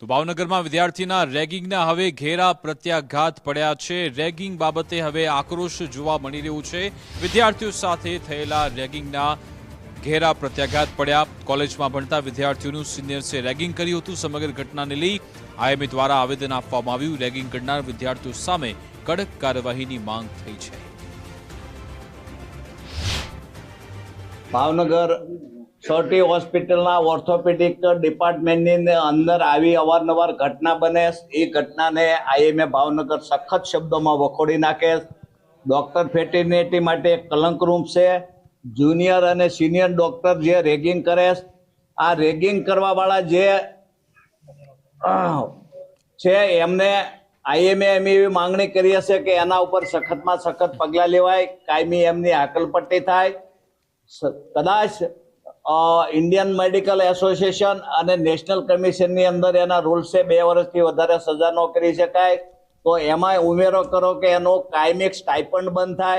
તો ભાવનગરમાં વિદ્યાર્થીના રેગિંગના હવે ઘેરા પ્રત્યાઘાત પડ્યા છે। રેગિંગ બાબતે હવે આક્રોશ જોવા મળી રહ્યો છે। વિદ્યાર્થીઓ સાથે થયેલા રેગિંગના ઘેરા પ્રત્યાઘાત પડ્યા। કોલેજમાં ભણતા વિદ્યાર્થીઓનું સિનિયર્સે રેગિંગ કર્યું હતું। સમગ્ર ઘટનાને લઈ આઈએમએ દ્વારા આવેદન આપવામાં આવ્યું। રેગિંગ કરનાર વિદ્યાર્થીઓ સામે કડક કાર્યવાહીની માંગ થઈ છે। ભાવનગર છોટી હોસ્પિટલના ઓર્થોપેડિક ડિપાર્ટમેન્ટની અંદર આવી અવારનવાર ઘટના બને। એ ઘટનાને આઈએમએ ભાવનગર સખત શબ્દોમાં વખોડી નાખે। ડોક્ટર ફેટર્નિટી માટે કલંકરૂપ છે। જુનિયર અને સિનિયર ડોક્ટર જે રેગિંગ કરે, આ રેગિંગ કરવાવાળા જે છે એમને આઈએમએ એવી માંગણી કરી છે કે એના ઉપર સખતમાં સખત પગલાં લેવાય, કાયમી એમની હાકલપટ્ટી થાય। કદાચ ઇન્ડિયન મેડિકલ એસોસિએશન અને નેશનલ કમિશનની અંદર એના રૂલ્સ છે 2 વર્ષથી વધારે સજા ન કરી શકાય, તો એમાં ઉમેરો કરો કે એનો કાયમી સ્ટાઇપન્ડ બંધ થાય।